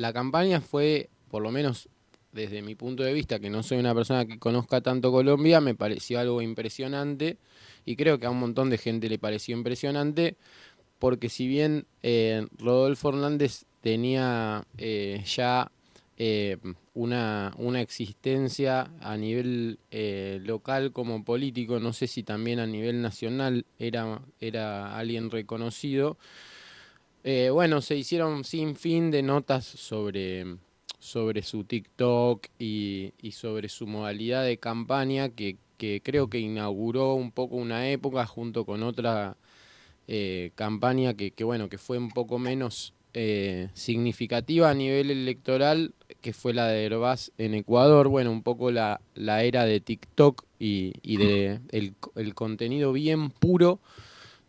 la campaña fue, por lo menos desde mi punto de vista, que no soy una persona que conozca tanto Colombia, me pareció algo impresionante y creo que a un montón de gente le pareció impresionante porque si bien Rodolfo Hernández tenía ya eh, una existencia a nivel local como político, no sé si también a nivel nacional era alguien reconocido, bueno, se hicieron sin fin de notas sobre su TikTok y sobre su modalidad de campaña que creo que inauguró un poco una época junto con otra campaña bueno, que fue un poco menos significativa a nivel electoral, que fue la de Hervás en Ecuador. Bueno, un poco la era de TikTok y de el contenido bien puro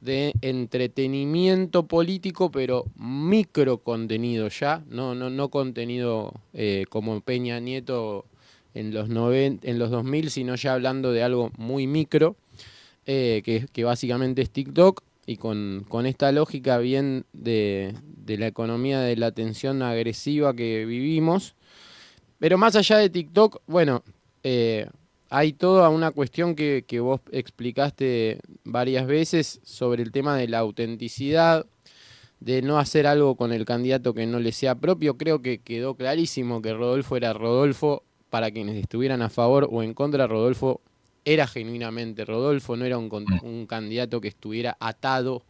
de entretenimiento político, pero micro contenido ya, no contenido como Peña Nieto en en los 2000, sino ya hablando de algo muy micro, que básicamente es TikTok, y con esta lógica bien de la economía de la atención agresiva que vivimos. Pero más allá de TikTok, bueno, eh, hay toda una cuestión que vos explicaste varias veces sobre el tema de la autenticidad, de no hacer algo con el candidato que no le sea propio. Creo que quedó clarísimo que Rodolfo era Rodolfo. Para quienes estuvieran a favor o en contra, Rodolfo era genuinamente Rodolfo, no era un candidato que estuviera atado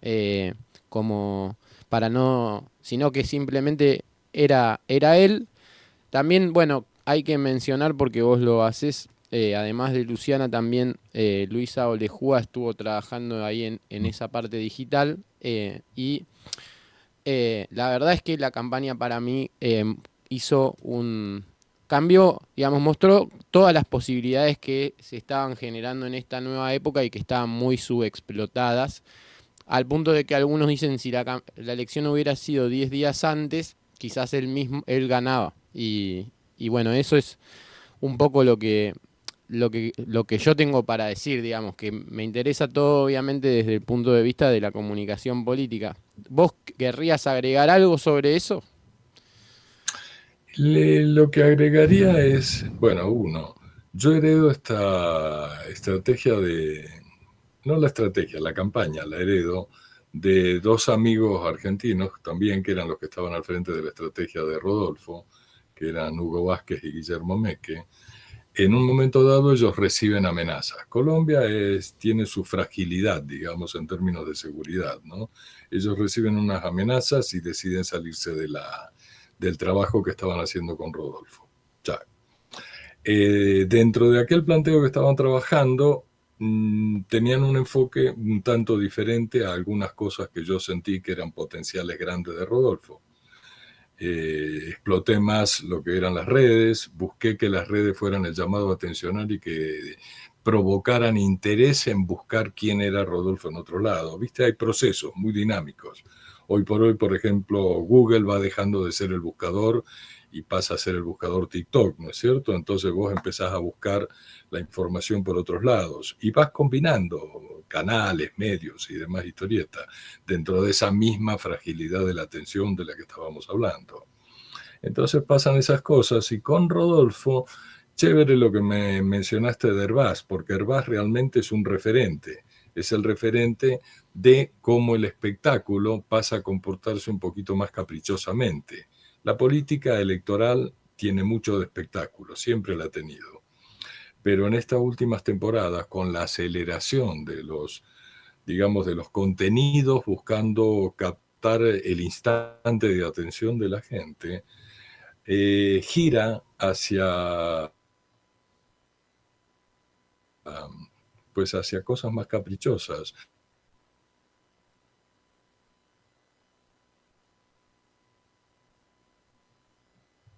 eh, como para no, sino que simplemente era él. También, bueno, hay que mencionar porque vos lo haces, además de Luciana, también Luisa Olejúa estuvo trabajando ahí en esa parte digital y la verdad es que la campaña para mí hizo un cambio, digamos, mostró todas las posibilidades que se estaban generando en esta nueva época y que estaban muy subexplotadas, al punto de que algunos dicen si la elección hubiera sido 10 días antes, quizás él ganaba. Y bueno, eso es un poco lo que yo tengo para decir, digamos, que me interesa todo obviamente desde el punto de vista de la comunicación política. ¿Vos querrías agregar algo sobre eso? Lo que agregaría es, bueno, uno, yo heredo esta estrategia no la estrategia, la campaña, la heredo de dos amigos argentinos también, que eran los que estaban al frente de la estrategia de Rodolfo, que eran Hugo Vázquez y Guillermo Meque. En un momento dado ellos reciben amenazas. Colombia tiene su fragilidad, digamos, en términos de seguridad, ¿no? Ellos reciben unas amenazas y deciden salirse del trabajo que estaban haciendo con Rodolfo. Ya. Dentro de aquel planteo que estaban trabajando, tenían un enfoque un tanto diferente a algunas cosas que yo sentí que eran potenciales grandes de Rodolfo. Exploté más lo que eran las redes, busqué que las redes fueran el llamado atencional y que provocaran interés en buscar quién era Rodolfo en otro lado. Viste, hay procesos muy dinámicos. Hoy por hoy, por ejemplo, Google va dejando de ser el buscador y pasa a ser el buscador TikTok, ¿no es cierto? Entonces vos empezás a buscar la información por otros lados y vas combinando canales, medios y demás historietas dentro de esa misma fragilidad de la atención de la que estábamos hablando. Entonces pasan esas cosas y con Rodolfo, chévere lo que me mencionaste de Hervás, porque Hervás realmente es un referente, es el referente de cómo el espectáculo pasa a comportarse un poquito más caprichosamente. La política electoral tiene mucho de espectáculo, siempre la ha tenido, pero en estas últimas temporadas, con la aceleración de digamos, de los contenidos, buscando captar el instante de atención de la gente, gira hacia, pues hacia cosas más caprichosas.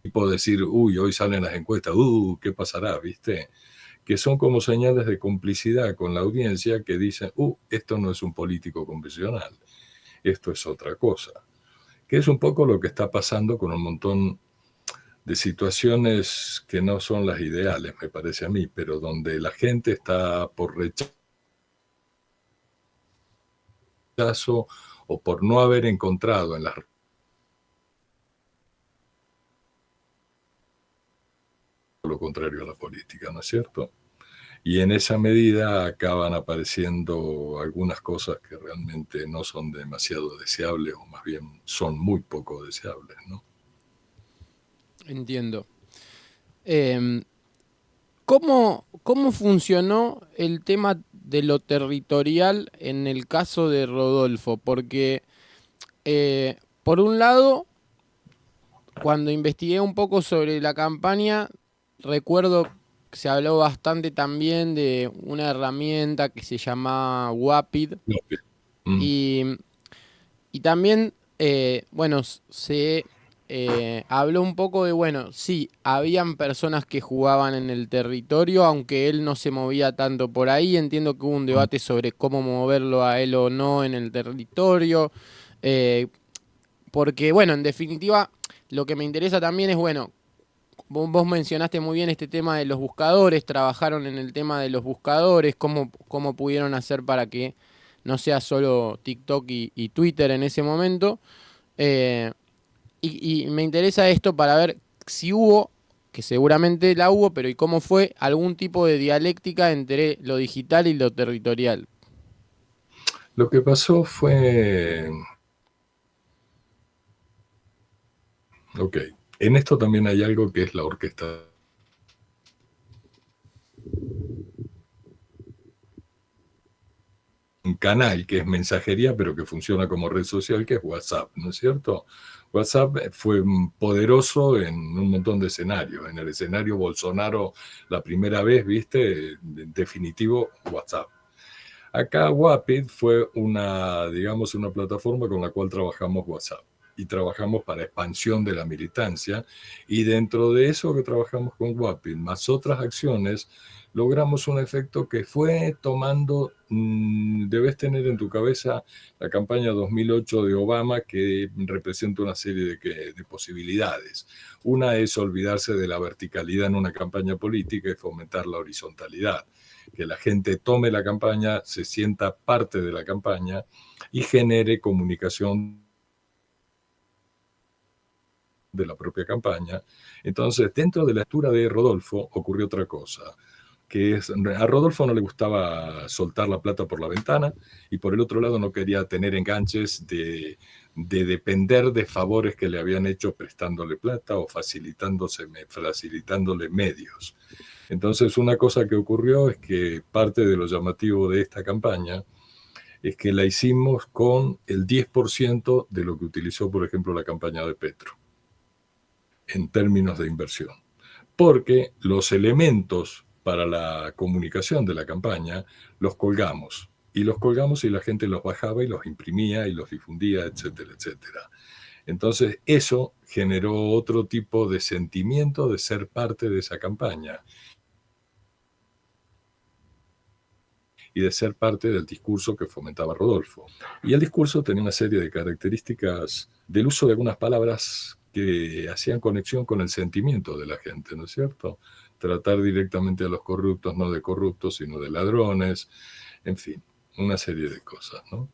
Y puedo decir, uy, hoy salen las encuestas, ¿qué pasará? ¿Viste? Que son como señales de complicidad con la audiencia que dicen, esto no es un político convencional, esto es otra cosa. Que es un poco lo que está pasando con un montón de situaciones que no son las ideales, me parece a mí, pero donde la gente está por rechazo o por no haber encontrado en las lo contrario a la política, ¿no es cierto? Y en esa medida acaban apareciendo algunas cosas que realmente no son demasiado deseables, o más bien son muy poco deseables, ¿no? Entiendo. Em, ¿Cómo funcionó el tema de lo territorial en el caso de Rodolfo? Porque, por un lado, cuando investigué un poco sobre la campaña, recuerdo que se habló bastante también de una herramienta que se llama Wapid No, mm, y, y también, bueno, se habló un poco de, bueno, sí, habían personas que jugaban en el territorio, aunque él no se movía tanto por ahí. Entiendo que hubo un mm. debate sobre cómo moverlo a él o no en el territorio. eh, Porque, bueno, en definitiva, lo que me interesa también es, bueno, vos mencionaste muy bien este tema de los buscadores, trabajaron en el tema de los buscadores, cómo pudieron hacer para que no sea solo TikTok y Twitter en ese momento. Eh, y me interesa esto para ver si hubo, que seguramente la hubo, pero y cómo fue algún tipo de dialéctica entre lo digital y lo territorial. Lo que pasó fue, ok, en esto también hay algo que es la orquesta. Un canal que es mensajería, pero que funciona como red social, que es WhatsApp, ¿no es cierto? WhatsApp fue poderoso en un montón de escenarios. En el escenario Bolsonaro, la primera vez, viste, en definitivo, WhatsApp. Acá Wapid fue una, digamos, una plataforma con la cual trabajamos WhatsApp y trabajamos para expansión de la militancia, y dentro de eso que trabajamos con Wapid, más otras acciones, logramos un efecto que fue tomando, debes tener en tu cabeza la campaña 2008 de Obama, que representa una serie de posibilidades. Una es olvidarse de la verticalidad en una campaña política y fomentar la horizontalidad, que la gente tome la campaña, se sienta parte de la campaña y genere comunicación de la propia campaña. Entonces, dentro de la lectura de Rodolfo ocurrió otra cosa, que es, a Rodolfo no le gustaba soltar la plata por la ventana, y por el otro lado no quería tener enganches de depender de favores que le habían hecho prestándole plata o facilitándole medios. Entonces, una cosa que ocurrió es que parte de lo llamativo de esta campaña es que la hicimos con el 10% de lo que utilizó, por ejemplo, la campaña de Petro, en términos de inversión. Porque los elementos para la comunicación de la campaña los colgamos. Y los colgamos y la gente los bajaba y los imprimía y los difundía, etcétera, etcétera. Entonces, eso generó otro tipo de sentimiento de ser parte de esa campaña y de ser parte del discurso que fomentaba Rodolfo. Y el discurso tenía una serie de características del uso de algunas palabras que hacían conexión con el sentimiento de la gente, ¿no es cierto? Tratar directamente a los corruptos, no de corruptos, sino de ladrones, en fin, una serie de cosas, ¿no?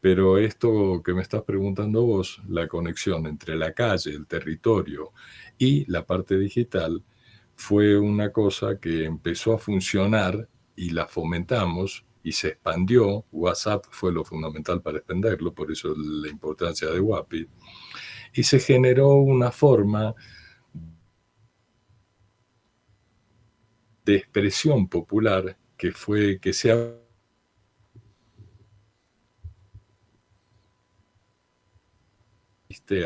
Pero esto que me estás preguntando vos, la conexión entre la calle, el territorio y la parte digital, fue una cosa que empezó a funcionar y la fomentamos y se expandió. WhatsApp fue lo fundamental para expandirlo, por eso la importancia de Wapid. Y se generó una forma de expresión popular que fue que se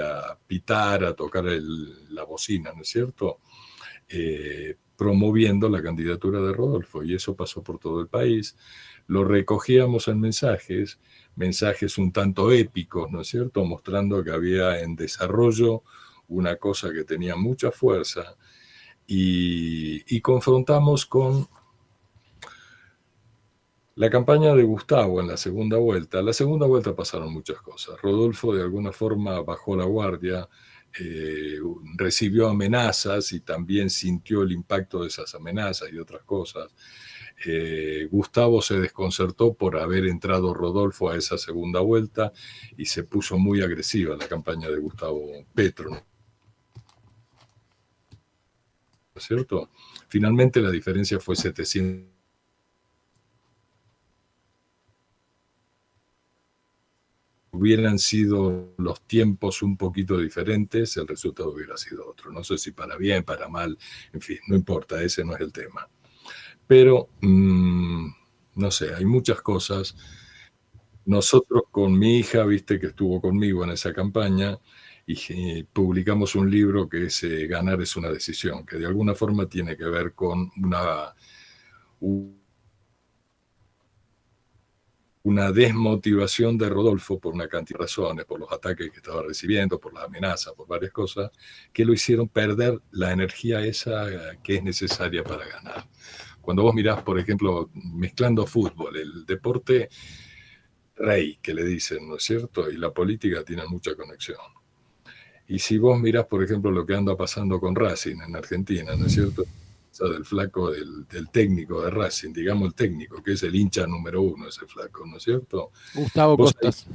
a pitar, a tocar la bocina, ¿no es cierto? Promoviendo la candidatura de Rodolfo, y eso pasó por todo el país. Lo recogíamos en mensajes un tanto épicos, ¿no es cierto?, mostrando que había en desarrollo una cosa que tenía mucha fuerza, y confrontamos con la campaña de Gustavo en la segunda vuelta. En la segunda vuelta pasaron muchas cosas. Rodolfo de alguna forma bajó la guardia, recibió amenazas y también sintió el impacto de esas amenazas y otras cosas. Gustavo se desconcertó por haber entrado Rodolfo a esa segunda vuelta y se puso muy agresiva la campaña de Gustavo Petro, ¿no es cierto? Finalmente la diferencia fue 700. Hubieran sido los tiempos un poquito diferentes, el resultado hubiera sido otro. No sé si para bien, para mal, en fin, no importa, ese no es el tema. Pero, no sé, hay muchas cosas. Nosotros con mi hija, viste que estuvo conmigo en esa campaña, y publicamos un libro que es Ganar es una decisión, que de alguna forma tiene que ver con una desmotivación de Rodolfo por una cantidad de razones, por los ataques que estaba recibiendo, por las amenazas, por varias cosas, que lo hicieron perder la energía esa que es necesaria para ganar. Cuando vos mirás, por ejemplo, mezclando fútbol, el deporte rey, que le dicen, ¿no es cierto? Y la política tienen mucha conexión. Y si vos mirás, por ejemplo, lo que anda pasando con Racing en Argentina, ¿no es cierto? O sea, del flaco, del técnico de Racing, digamos el técnico, que es el hincha número uno, ese flaco, ¿no es cierto? Gustavo Vos ahí, Costas.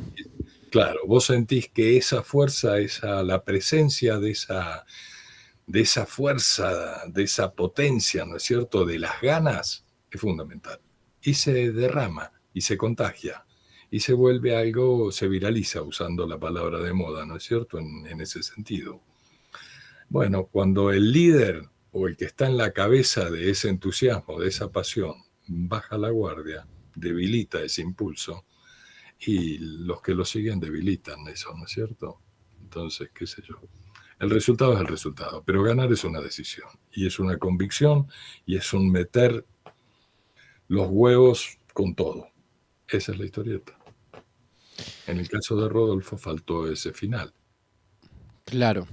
claro, vos sentís que esa fuerza, la presencia de esa fuerza, de esa potencia, ¿no es cierto?, de las ganas, es fundamental. Y se derrama, y se contagia, y se vuelve algo, se viraliza, usando la palabra de moda, ¿no es cierto?, en ese sentido. Bueno, cuando el líder o el que está en la cabeza de ese entusiasmo, de esa pasión, baja la guardia, debilita ese impulso, y los que lo siguen debilitan eso, ¿no es cierto? Entonces, qué sé yo. El resultado es el resultado, pero ganar es una decisión, y es una convicción, y es un meter los huevos con todo. Esa es la historieta. En el caso de Rodolfo faltó ese final. Claro.